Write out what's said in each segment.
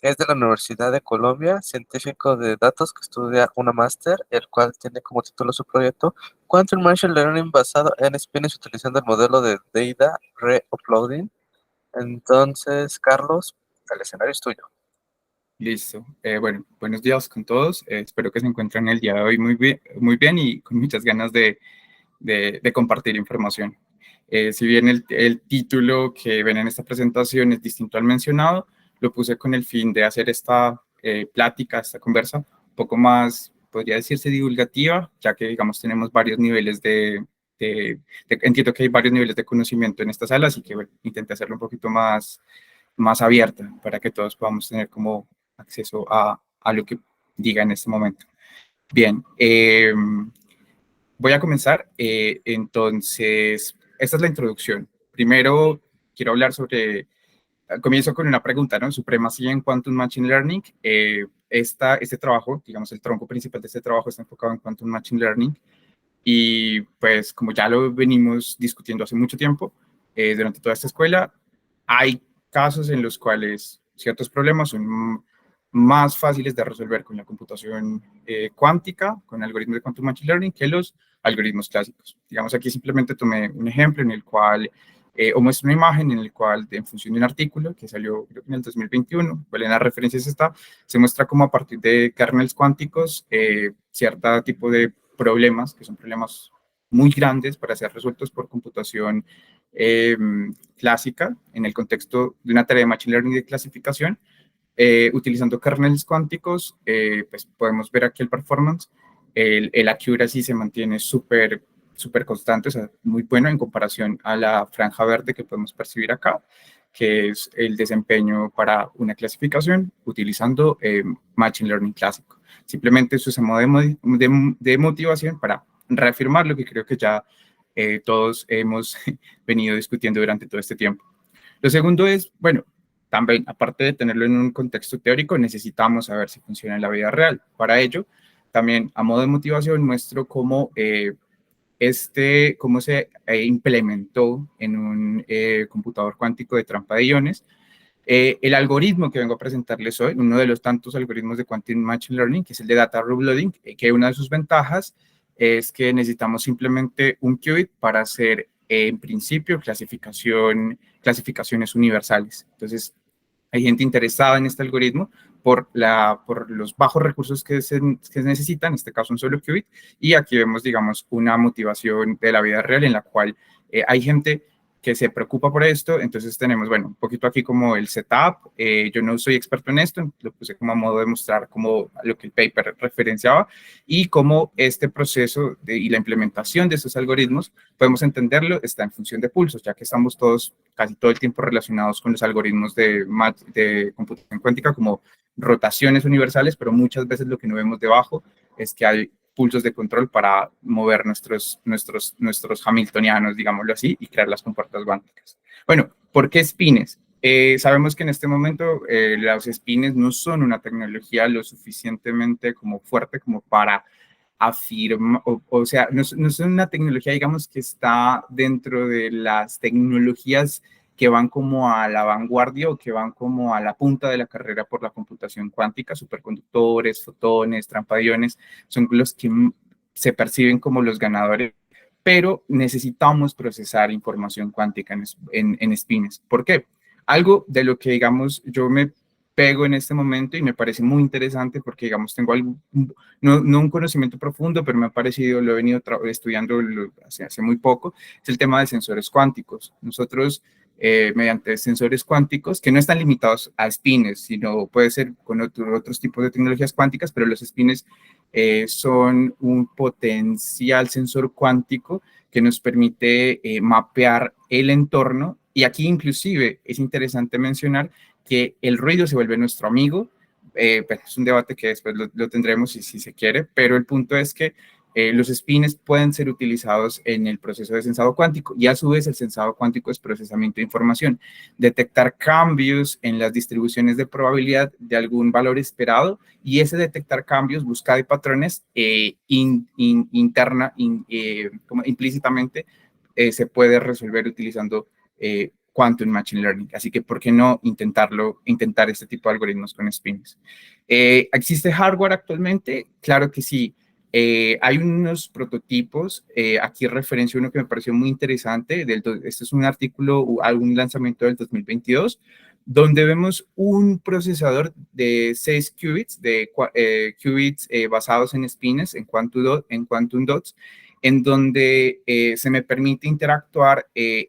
Es de la Universidad de Colombia, científico de datos que estudia una máster, el cual tiene como título su proyecto Quantum Machine Learning basado en spines utilizando el modelo de Data Re-uploading. Entonces, Carlos, el escenario es tuyo. Listo. Bueno, buenos días con todos. Espero que se encuentren el día de hoy muy bien y con muchas ganas de compartir información. Si bien el título que ven en esta presentación es distinto al mencionado, lo puse con el fin de hacer esta plática, esta conversa, un poco más, podría decirse, divulgativa, ya que, digamos, tenemos varios niveles entiendo que hay varios niveles de conocimiento en esta sala, así que, bueno, intenté hacerlo un poquito más abierta para que todos podamos tener como acceso a lo que diga en este momento. Bien, voy a comenzar. Entonces, esta es la introducción. Primero, quiero hablar sobre, comienzo con una pregunta, ¿no? Supremacía en Quantum Machine Learning. Este trabajo, digamos, el tronco principal de este trabajo está enfocado en Quantum Machine Learning y pues como ya lo venimos discutiendo hace mucho tiempo, durante toda esta escuela, hay casos en los cuales ciertos problemas son más fáciles de resolver con la computación cuántica, con algoritmos de Quantum Machine Learning, que los algoritmos clásicos. Digamos, aquí simplemente tomé un ejemplo en el cual, o muestro una imagen en el cual, en función de un artículo que salió creo que en el 2021, en las referencias está, se muestra cómo a partir de kernels cuánticos, cierto tipo de problemas, que son problemas muy grandes para ser resueltos por computación clásica, en el contexto de una tarea de Machine Learning de clasificación, utilizando kernels cuánticos, pues podemos ver aquí el performance, el accuracy se mantiene súper constante, o sea, muy bueno en comparación a la franja verde que podemos percibir acá, que es el desempeño para una clasificación utilizando Machine Learning clásico. Simplemente eso es a modo de motivación para reafirmar lo que creo que ya todos hemos venido discutiendo durante todo este tiempo. Lo segundo es, bueno, también, aparte de tenerlo en un contexto teórico, necesitamos saber si funciona en la vida real. Para ello, también a modo de motivación muestro cómo, cómo se implementó en un computador cuántico de trampa de iones. El algoritmo que vengo a presentarles hoy, uno de los tantos algoritmos de Quantum Machine Learning, que es el de Data Reloading, que una de sus ventajas es que necesitamos simplemente un qubit para hacer, en principio, clasificaciones universales. Entonces, hay gente interesada en este algoritmo por los bajos recursos que se necesitan, en este caso un solo qubit, y aquí vemos, digamos, una motivación de la vida real en la cual hay gente que se preocupa por esto, entonces tenemos, bueno, un poquito aquí como el setup, yo no soy experto en esto, lo puse como a modo de mostrar como lo que el paper referenciaba y cómo este proceso y la implementación de estos algoritmos, podemos entenderlo, está en función de pulsos, ya que estamos todos, casi todo el tiempo relacionados con los algoritmos de computación cuántica como rotaciones universales, pero muchas veces lo que no vemos debajo es que hay pulsos de control para mover nuestros hamiltonianos, digámoslo así, y crear las compuertas cuánticas. Bueno, ¿por qué spines? Sabemos que en este momento los spines no son una tecnología lo suficientemente como fuerte como para afirmar, o sea, no son una tecnología, digamos, que está dentro de las tecnologías que van como a la vanguardia o que van como a la punta de la carrera por la computación cuántica, superconductores, fotones, trampa de iones, son los que se perciben como los ganadores, pero necesitamos procesar información cuántica en spines. ¿Por qué? Algo de lo que, digamos, yo me pego en este momento y me parece muy interesante porque, digamos, tengo algo, no un conocimiento profundo, pero me ha parecido, lo he venido estudiando hace muy poco, es el tema de sensores cuánticos. Nosotros, mediante sensores cuánticos, que no están limitados a spines, sino puede ser con otros tipos de tecnologías cuánticas, pero los spines son un potencial sensor cuántico que nos permite mapear el entorno. Y aquí inclusive es interesante mencionar que el ruido se vuelve nuestro amigo. Pues es un debate que después lo tendremos si se quiere, pero el punto es que los spines pueden ser utilizados en el proceso de sensado cuántico y a su vez el sensado cuántico es procesamiento de información, detectar cambios en las distribuciones de probabilidad de algún valor esperado y ese detectar cambios, busca de patrones como implícitamente se puede resolver utilizando Quantum Machine Learning. Así que, ¿por qué no intentar este tipo de algoritmos con spines? ¿Existe hardware actualmente? Claro que sí. Hay unos prototipos, aquí referencio uno que me pareció muy interesante, este es un artículo, algún lanzamiento del 2022, donde vemos un procesador de 6 qubits, qubits basados en spines, en quantum dots, en donde se me permite interactuar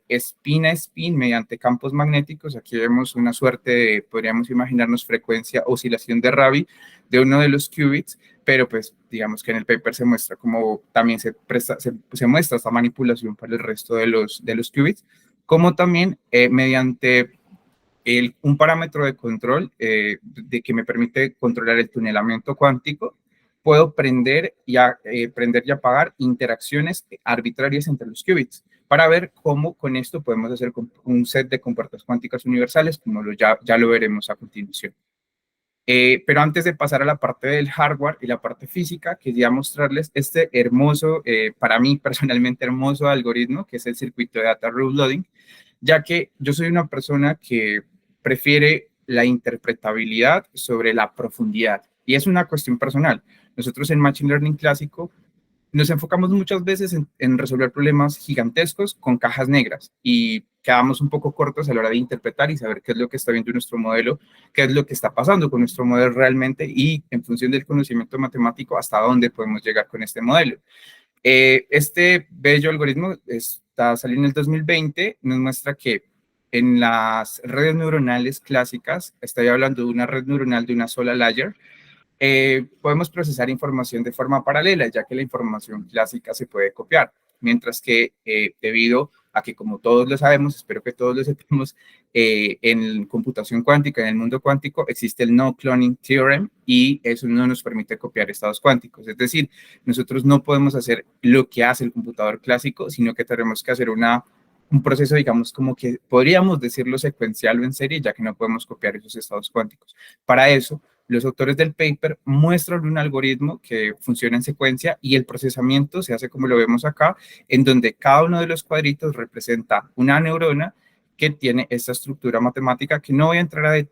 spin a spin mediante campos magnéticos. Aquí vemos una suerte de, podríamos imaginarnos, frecuencia, oscilación de Rabi de uno de los qubits, pero pues digamos que en el paper se muestra como también se muestra esta manipulación para el resto de los qubits, como también mediante un parámetro de control de que me permite controlar el tunelamiento cuántico, puedo prender y apagar interacciones arbitrarias entre los qubits para ver cómo con esto podemos hacer un set de compuertas cuánticas universales, como ya lo veremos a continuación. Pero antes de pasar a la parte del hardware y la parte física, quería mostrarles este hermoso, para mí personalmente hermoso algoritmo, que es el circuito de Data Rule Loading, ya que yo soy una persona que prefiere la interpretabilidad sobre la profundidad. Y es una cuestión personal. Nosotros en Machine Learning clásico nos enfocamos muchas veces en resolver problemas gigantescos con cajas negras y quedamos un poco cortos a la hora de interpretar y saber qué es lo que está viendo nuestro modelo, qué es lo que está pasando con nuestro modelo realmente y en función del conocimiento matemático hasta dónde podemos llegar con este modelo. Este bello algoritmo salió en el 2020, nos muestra que en las redes neuronales clásicas, estoy hablando de una red neuronal de una sola layer, podemos procesar información de forma paralela, ya que la información clásica se puede copiar, mientras que debido a que, como todos lo sabemos, espero que todos lo sepamos, en computación cuántica, en el mundo cuántico, existe el no cloning theorem y eso no nos permite copiar estados cuánticos. Es decir, nosotros no podemos hacer lo que hace el computador clásico, sino que tenemos que hacer un proceso, digamos, como que podríamos decirlo secuencial o en serie, ya que no podemos copiar esos estados cuánticos. Para eso, los autores del paper muestran un algoritmo que funciona en secuencia y el procesamiento se hace como lo vemos acá, en donde cada uno de los cuadritos representa una neurona que tiene esta estructura matemática que no voy a entrar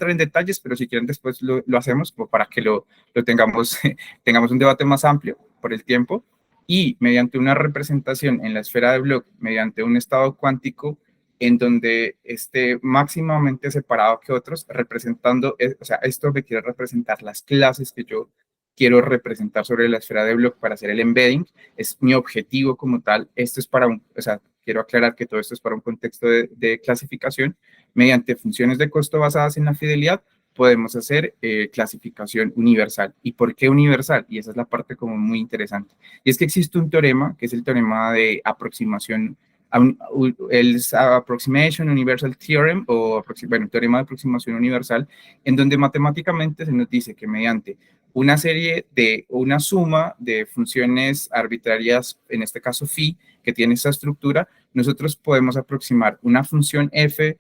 en detalles, pero si quieren después lo hacemos como para que lo tengamos, tengamos un debate más amplio por el tiempo y mediante una representación en la esfera de Bloch, mediante un estado cuántico en donde esté máximamente separado que otros, representando, o sea, esto me quiere representar las clases que yo quiero representar sobre la esfera de Bloch para hacer el embedding, es mi objetivo como tal, esto es para o sea, quiero aclarar que todo esto es para un contexto de clasificación, mediante funciones de costo basadas en la fidelidad, podemos hacer clasificación universal. ¿Y por qué universal? Y esa es la parte como muy interesante. Y es que existe un teorema, que es el teorema de aproximación, el Approximation Universal Theorem, o bueno, teorema de aproximación universal, en donde matemáticamente se nos dice que mediante una suma de funciones arbitrarias, en este caso phi, que tiene esta estructura, nosotros podemos aproximar una función f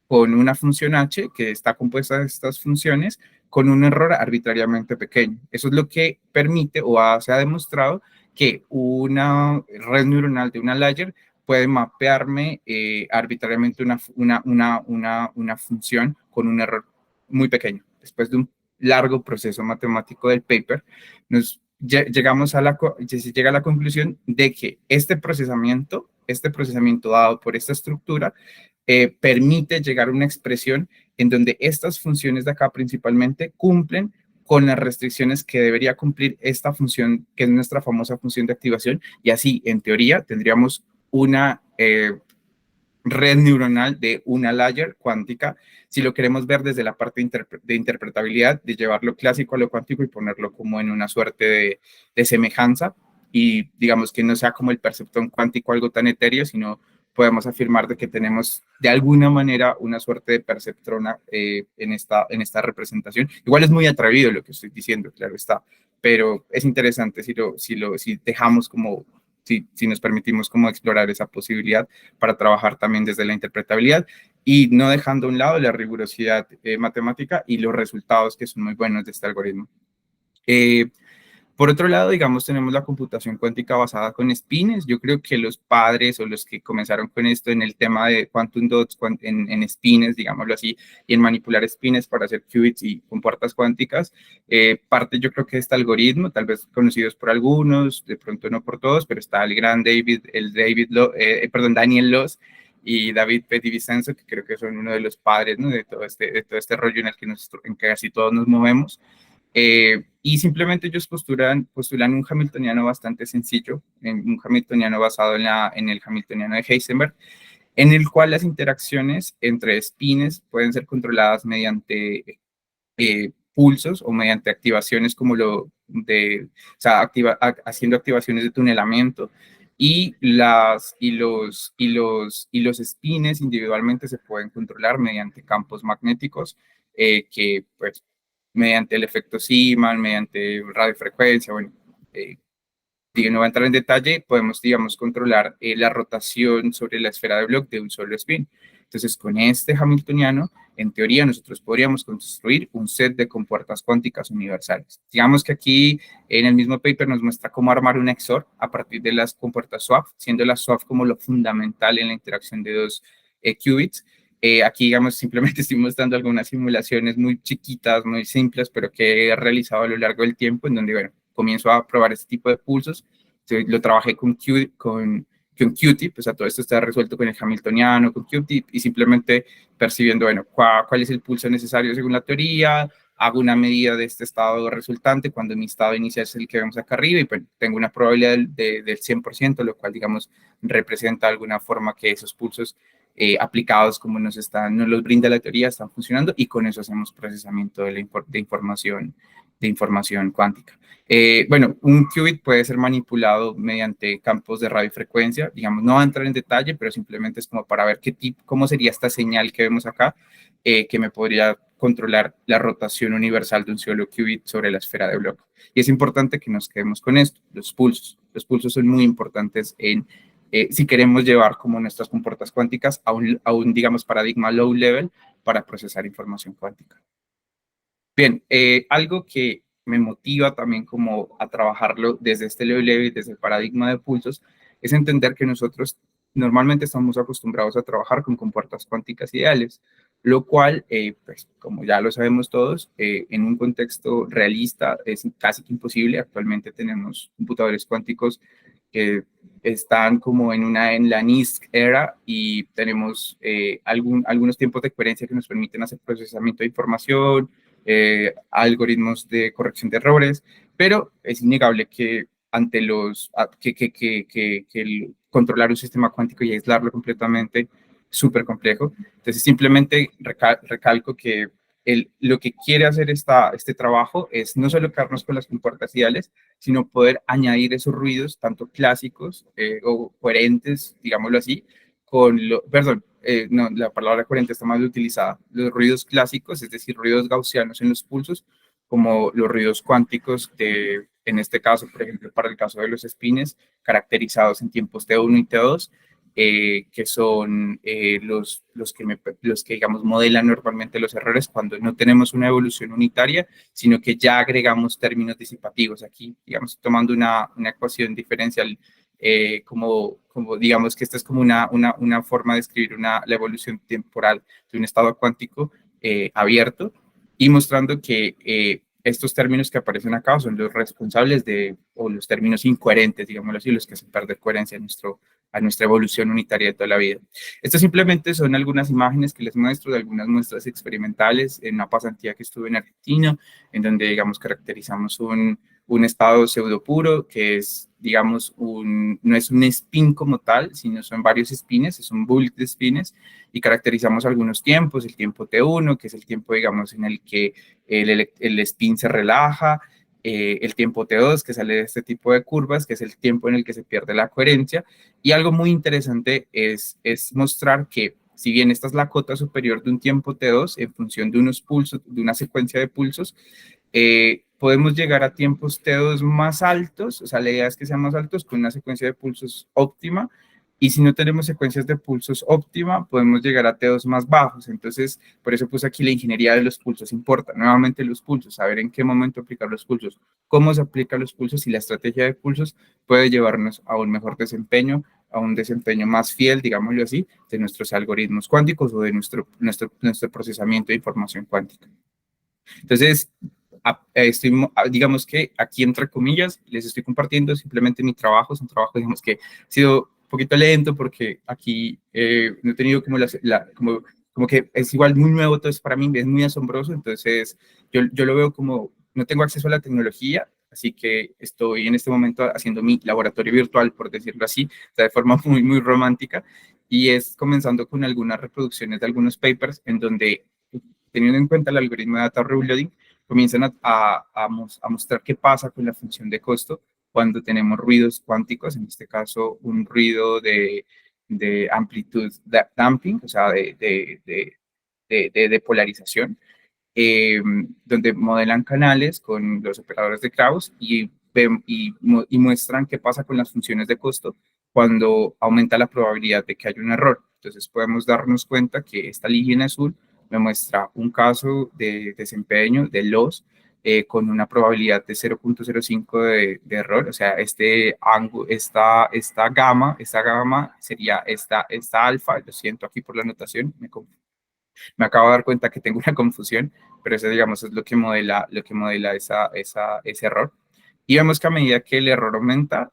con una función h que está compuesta de estas funciones con un error arbitrariamente pequeño. Eso es lo que permite se ha demostrado que una red neuronal de una layer puede mapearme arbitrariamente una función con un error muy pequeño. Después de un largo proceso matemático del paper, llegamos se llega a la conclusión de que este procesamiento dado por esta estructura permite llegar a una expresión en donde estas funciones de acá principalmente cumplen con las restricciones que debería cumplir esta función, que es nuestra famosa función de activación, y así, en teoría, tendríamos una red neuronal de una layer cuántica, si lo queremos ver desde la parte de interpretabilidad, de llevarlo clásico a lo cuántico y ponerlo como en una suerte de semejanza, y digamos que no sea como el perceptrón cuántico algo tan etéreo, sino podemos afirmar de que tenemos de alguna manera una suerte de perceptrona en esta representación. Igual es muy atrevido lo que estoy diciendo, claro está, pero es interesante si dejamos como, si nos permitimos como explorar esa posibilidad para trabajar también desde la interpretabilidad y no dejando a un lado la rigurosidad matemática y los resultados que son muy buenos de este algoritmo. Por otro lado, digamos, tenemos la computación cuántica basada con espines. Yo creo que los padres o los que comenzaron con esto en el tema de quantum dots en espines, digámoslo así, y en manipular espines para hacer qubits y compuertas cuánticas, parte yo creo que de este algoritmo, tal vez conocidos por algunos, de pronto no por todos, pero está el gran Daniel Loss y David Petty-Vicenzo, que creo que son uno de los padres, ¿no? De todo este rollo en el que, en que casi todos nos movemos. Y simplemente ellos postulan un hamiltoniano bastante sencillo, un hamiltoniano basado en el hamiltoniano de Heisenberg, en el cual las interacciones entre espines pueden ser controladas mediante pulsos o mediante activaciones o sea, haciendo activaciones de tunelamiento, y los espines individualmente se pueden controlar mediante campos magnéticos que pues mediante el efecto Zeeman, mediante radiofrecuencia, bueno, no voy a entrar en detalle, podemos, digamos, controlar la rotación sobre la esfera de Bloch de un solo spin. Entonces, con este hamiltoniano, en teoría, nosotros podríamos construir un set de compuertas cuánticas universales. Digamos que aquí, en el mismo paper, nos muestra cómo armar un XOR a partir de las compuertas swap, siendo la swap como lo fundamental en la interacción de dos qubits. Aquí, digamos, simplemente estoy mostrando algunas simulaciones muy chiquitas, muy simples, pero que he realizado a lo largo del tiempo, en donde, bueno, comienzo a probar este tipo de pulsos. Entonces, lo trabajé con QTIP, o sea, todo esto está resuelto con el hamiltoniano, con QTIP, y simplemente percibiendo, bueno, cuál es el pulso necesario según la teoría, hago una medida de este estado resultante cuando mi estado inicial es el que vemos acá arriba, y pues tengo una probabilidad del 100%, lo cual, digamos, representa de alguna forma que esos pulsos aplicados como nos los brinda la teoría están funcionando, y con eso hacemos procesamiento de información cuántica. Bueno, un qubit puede ser manipulado mediante campos de radiofrecuencia, digamos, no va a entrar en detalle, pero simplemente es como para ver cómo sería esta señal que vemos acá, que me podría controlar la rotación universal de un solo qubit sobre la esfera de Bloch. Y es importante que nos quedemos con esto, los pulsos. Los pulsos son muy importantes si queremos llevar como nuestras compuertas cuánticas a un, digamos, paradigma low level para procesar información cuántica. Bien, algo que me motiva también como a trabajarlo desde este low level, desde el paradigma de pulsos, es entender que nosotros normalmente estamos acostumbrados a trabajar con compuertas cuánticas ideales, lo cual, pues como ya lo sabemos todos, en un contexto realista es casi que imposible. Actualmente tenemos computadores cuánticos que están como en la NISQ era, y tenemos algunos tiempos de coherencia que nos permiten hacer procesamiento de información, algoritmos de corrección de errores, pero es innegable que ante controlar un sistema cuántico y aislarlo completamente, súper complejo. Entonces, simplemente recalco que lo que quiere hacer este trabajo es no solo quedarnos con las compuertas ideales, sino poder añadir esos ruidos, tanto clásicos o coherentes, digámoslo así, perdón, no, la palabra coherente está mal utilizada, los ruidos clásicos, es decir, ruidos gaussianos en los pulsos, como los ruidos cuánticos en este caso, por ejemplo, para el caso de los espines, caracterizados en tiempos T1 y T2, que son los que, digamos, modelan normalmente los errores cuando no tenemos una evolución unitaria, sino que ya agregamos términos disipativos. Aquí, digamos, tomando una ecuación diferencial, como digamos que esta es como una forma de escribir la evolución temporal de un estado cuántico abierto, y mostrando que estos términos que aparecen acá son los responsables o los términos incoherentes, digámoslo así, los que hacen perder coherencia a nuestra evolución unitaria de toda la vida. Estas simplemente son algunas imágenes que les muestro de algunas muestras experimentales en una pasantía que estuve en Argentina, en donde, digamos, caracterizamos un estado pseudo puro, que es, digamos, no es un spin como tal, sino son varios spines, es un bulk de spines, y caracterizamos algunos tiempos, el tiempo T1, que es el tiempo, digamos, en el que el spin se relaja, el tiempo T2, que sale de este tipo de curvas, que es el tiempo en el que se pierde la coherencia. Y algo muy interesante es mostrar que, si bien esta es la cota superior de un tiempo T2, en función de unos pulsos, de una secuencia de pulsos, podemos llegar a tiempos T2 más altos, o sea, la idea es que sean más altos con una secuencia de pulsos óptima, Y si no tenemos secuencias de pulsos óptima, podemos llegar a T2 más bajos. Entonces, por eso puse aquí la ingeniería de los pulsos importa. Nuevamente los pulsos, saber en qué momento aplicar los pulsos, cómo se aplican los pulsos y la estrategia de pulsos puede llevarnos a un mejor desempeño, a un desempeño más fiel, digámoslo así, de nuestros algoritmos cuánticos o de nuestro procesamiento de información cuántica. Entonces, digamos que aquí, entre comillas, les estoy compartiendo simplemente mi trabajo. Es un trabajo, digamos, que ha sido un poquito lento porque aquí no he tenido como, como que es igual muy nuevo, entonces para mí es muy asombroso. Entonces, yo lo veo como, no tengo acceso a la tecnología, así que estoy en este momento haciendo mi laboratorio virtual, por decirlo así, o sea, de forma muy, muy romántica, y es comenzando con algunas reproducciones de algunos papers en donde, teniendo en cuenta el algoritmo de data reloading, comienzan a mostrar qué pasa con la función de costo cuando tenemos ruidos cuánticos, en este caso un ruido de amplitud damping, o sea, de polarización, donde modelan canales con los operadores de Krauss y muestran qué pasa con las funciones de costo cuando aumenta la probabilidad de que haya un error. Entonces podemos darnos cuenta que esta línea en azul me muestra un caso de desempeño de loss con una probabilidad de 0.05 de error. O sea, esta gama sería esta alfa. Lo siento aquí por la anotación, me acabo de dar cuenta que tengo una confusión, pero eso, digamos, es lo que modela ese error. Y vemos que a medida que el error aumenta,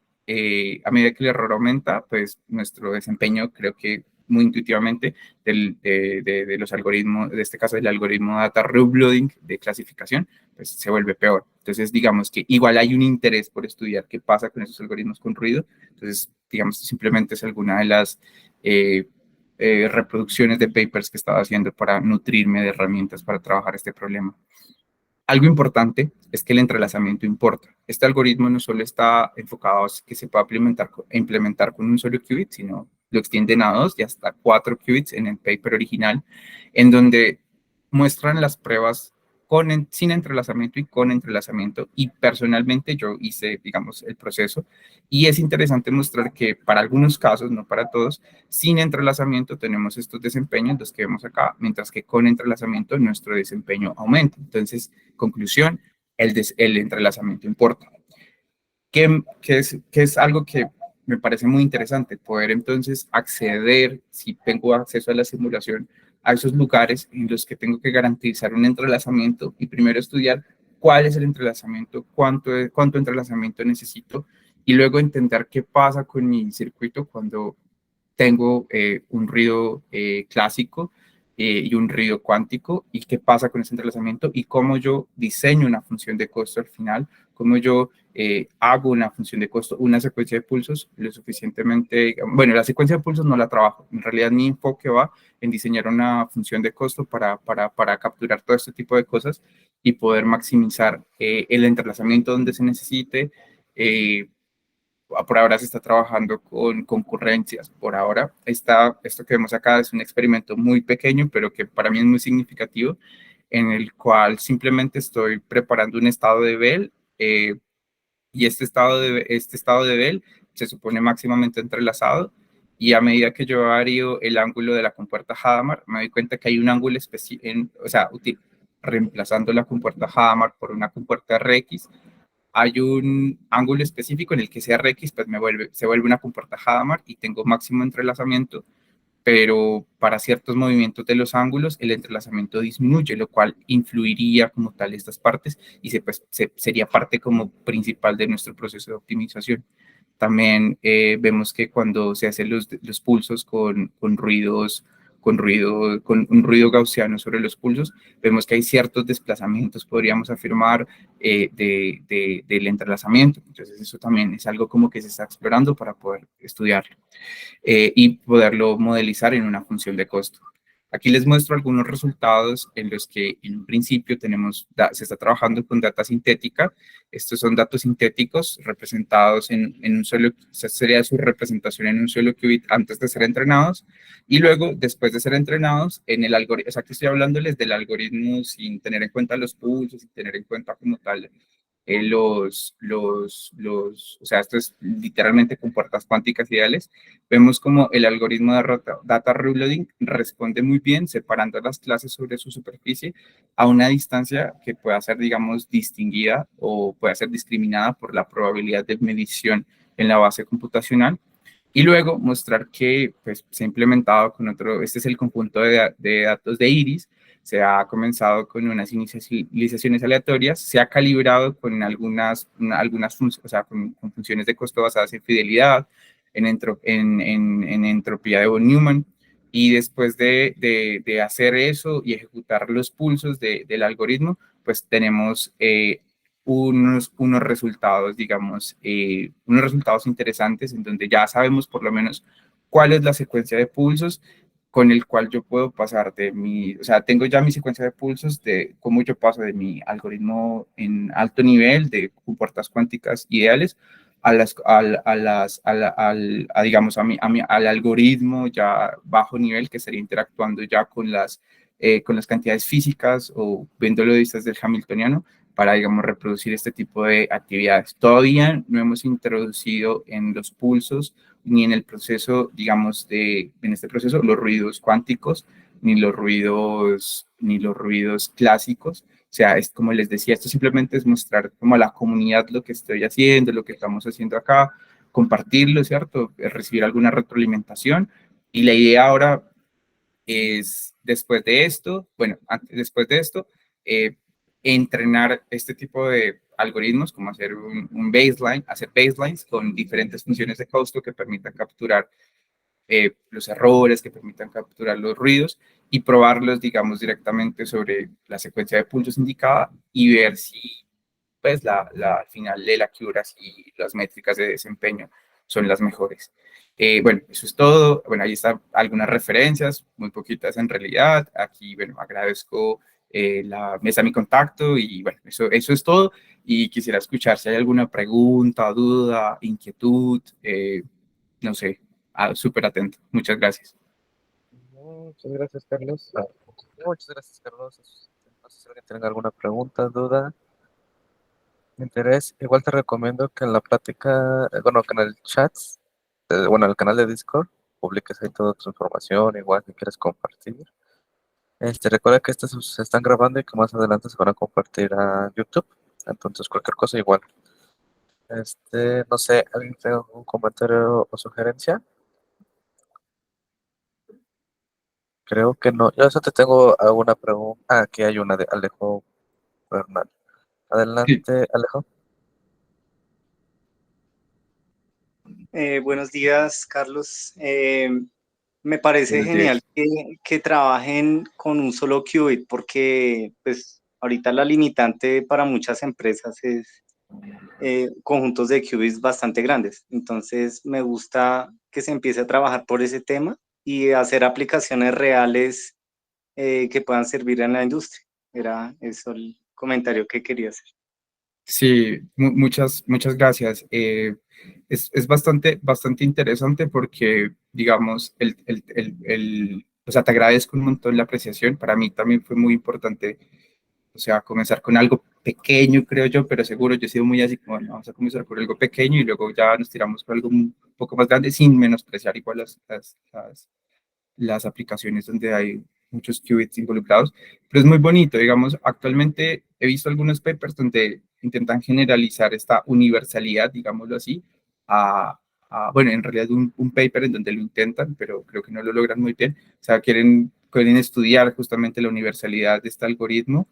pues nuestro desempeño, creo que muy intuitivamente, de los algoritmos, de este caso del algoritmo data reloading de clasificación, pues se vuelve peor. Entonces, digamos que igual hay un interés por estudiar qué pasa con esos algoritmos con ruido. Entonces, digamos, simplemente es alguna de las reproducciones de papers que estaba haciendo para nutrirme de herramientas para trabajar este problema. Algo importante es que el entrelazamiento importa. Este algoritmo no solo está enfocado a que se pueda implementar con un solo qubit, sino lo extienden a 2 y hasta 4 qubits en el paper original, en donde muestran las pruebas sin entrelazamiento y con entrelazamiento. Y personalmente yo hice, digamos, el proceso. Y es interesante mostrar que para algunos casos, no para todos, sin entrelazamiento tenemos estos desempeños, los que vemos acá, mientras que con entrelazamiento nuestro desempeño aumenta. Entonces, conclusión, el entrelazamiento importa. Que es algo que me parece muy interesante, poder entonces acceder, si tengo acceso a la simulación, a esos lugares en los que tengo que garantizar un entrelazamiento y primero estudiar cuál es el entrelazamiento, cuánto entrelazamiento necesito y luego entender qué pasa con mi circuito cuando tengo un ruido clásico y un ruido cuántico y qué pasa con ese entrelazamiento y cómo yo diseño una función de costo al final, cómo yo hago una función de costo, una secuencia de pulsos lo suficientemente, bueno, la secuencia de pulsos no la trabajo, en realidad mi enfoque va en diseñar una función de costo para capturar todo este tipo de cosas y poder maximizar el entrelazamiento donde se necesite. Por ahora se está trabajando con concurrencias. Por ahora, esto que vemos acá es un experimento muy pequeño, pero que para mí es muy significativo, en el cual simplemente estoy preparando un estado de Bell y este estado de Bell se supone máximamente entrelazado y a medida que yo varío el ángulo de la compuerta Hadamard, me doy cuenta que hay un ángulo específico, o sea, reemplazando la compuerta Hadamard por una compuerta RX, hay un ángulo específico en el que ese Rx pues se vuelve una compuerta Hadamard y tengo máximo entrelazamiento, pero para ciertos movimientos de los ángulos el entrelazamiento disminuye, lo cual influiría como tal estas partes y sería parte como principal de nuestro proceso de optimización. También vemos que cuando se hacen los pulsos con un ruido gaussiano sobre los pulsos, vemos que hay ciertos desplazamientos, podríamos afirmar, del entrelazamiento. Entonces eso también es algo como que se está explorando para poder estudiarlo y poderlo modelizar en una función de costo. Aquí les muestro algunos resultados en los que en un principio se está trabajando con data sintética. Estos son datos sintéticos representados en un solo, sería su representación en un solo qubit antes de ser entrenados y luego, después de ser entrenados, en el algoritmo, o sea, que estoy hablándoles del algoritmo sin tener en cuenta los pulsos, sin tener en cuenta como tal o sea, esto es literalmente con puertas cuánticas ideales, vemos como el algoritmo de data reloading responde muy bien separando las clases sobre su superficie a una distancia que pueda ser, digamos, distinguida o pueda ser discriminada por la probabilidad de medición en la base computacional. Y luego mostrar que pues, se ha implementado con otro, este es el conjunto de datos de Iris, se ha comenzado con unas inicializaciones aleatorias, se ha calibrado con algunas funciones, o sea, con funciones de costo basadas en fidelidad, en entropía de von Neumann, y después de hacer eso y ejecutar los pulsos del algoritmo, pues tenemos unos resultados, digamos, unos resultados interesantes en donde ya sabemos por lo menos cuál es la secuencia de pulsos con el cual yo puedo pasar de o sea, tengo ya mi secuencia de pulsos de cómo yo paso de mi algoritmo en alto nivel de puertas cuánticas ideales a digamos, al algoritmo ya bajo nivel que estaría interactuando ya con las cantidades físicas o viéndolo desde el hamiltoniano para, digamos, reproducir este tipo de actividades. Todavía no hemos introducido en los pulsos ni en el proceso, digamos, en este proceso, los ruidos cuánticos, ni los ruidos clásicos. O sea, es como les decía, esto simplemente es mostrar como a la comunidad lo que estoy haciendo, lo que estamos haciendo acá, compartirlo, ¿cierto? Recibir alguna retroalimentación. Y la idea ahora es, después de esto, bueno, después de esto, eh, entrenar este tipo de algoritmos, como hacer un baseline, hacer baselines con diferentes funciones de costo que permitan capturar los errores, que permitan capturar los ruidos y probarlos, digamos, directamente sobre la secuencia de pulsos indicada y ver si, pues, al final de la accuracy y las métricas de desempeño son las mejores. Bueno, eso es todo. Bueno, ahí están algunas referencias, muy poquitas en realidad. Aquí, bueno, agradezco la mesa, mi contacto y bueno, eso es todo. Y quisiera escuchar si hay alguna pregunta, duda, inquietud, no sé, súper atento. Muchas gracias. Muchas gracias, Carlos. Muchas gracias, Carlos. No sé si alguien tiene alguna pregunta, duda, interés. Igual te recomiendo que en la plática, bueno, que en el chat, bueno, en el canal de Discord, publiques ahí toda tu información, igual si quieres compartir. Recuerda que estas se están grabando y que más adelante se van a compartir a YouTube. Entonces, cualquier cosa igual. No sé, ¿alguien tiene algún comentario o sugerencia? Creo que no. Yo eso te tengo alguna pregunta. Ah, aquí hay una de Alejo Bernal. Sí, Adelante, Alejo. Buenos días, Carlos. Me parece buenos genial días. que trabajen con un solo qubit porque pues ahorita la limitante para muchas empresas es conjuntos de qubits bastante grandes. Entonces me gusta que se empiece a trabajar por ese tema y hacer aplicaciones reales que puedan servir en la industria. Era eso el comentario que quería hacer. Sí, muchas gracias. Es bastante interesante porque, digamos, o sea, te agradezco un montón la apreciación. Para mí también fue muy importante, o sea, comenzar con algo pequeño, creo yo, pero seguro yo he sido muy así como, bueno, vamos a comenzar con algo pequeño y luego ya nos tiramos con algo un poco más grande sin menospreciar igual las aplicaciones donde hay muchos qubits involucrados, pero es muy bonito, digamos, actualmente he visto algunos papers donde intentan generalizar esta universalidad, digámoslo así, bueno, en realidad un paper en donde lo intentan, pero creo que no lo logran muy bien, o sea, quieren estudiar justamente la universalidad de este algoritmo,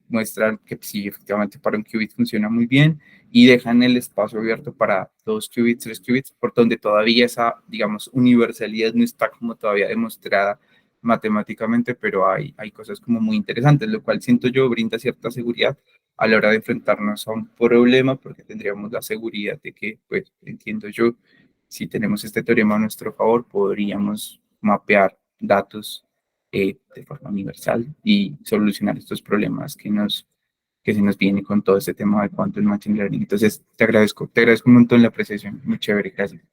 muestran que sí, efectivamente para un qubit funciona muy bien, y dejan el espacio abierto para 2 qubits, 3 qubits, por donde todavía esa, digamos, universalidad no está como todavía demostrada matemáticamente, pero hay cosas como muy interesantes, lo cual siento yo brinda cierta seguridad a la hora de enfrentarnos a un problema, porque tendríamos la seguridad de que, pues, entiendo yo, si tenemos este teorema a nuestro favor, podríamos mapear datos de forma universal y solucionar estos problemas que se nos viene con todo este tema de Quantum Machine Learning. Entonces, te agradezco un montón la apreciación. Muy chévere, gracias.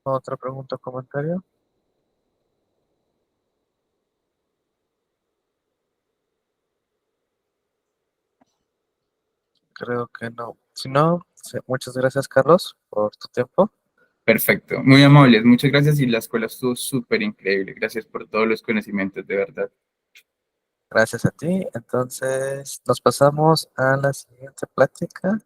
¿Otra pregunta o comentario? creo que no. Si no, muchas gracias, Carlos, por tu tiempo. Perfecto, muy amables, muchas gracias y la escuela estuvo súper increíble. Gracias por todos los conocimientos, de verdad. Gracias a ti. Entonces, nos pasamos a la siguiente plática.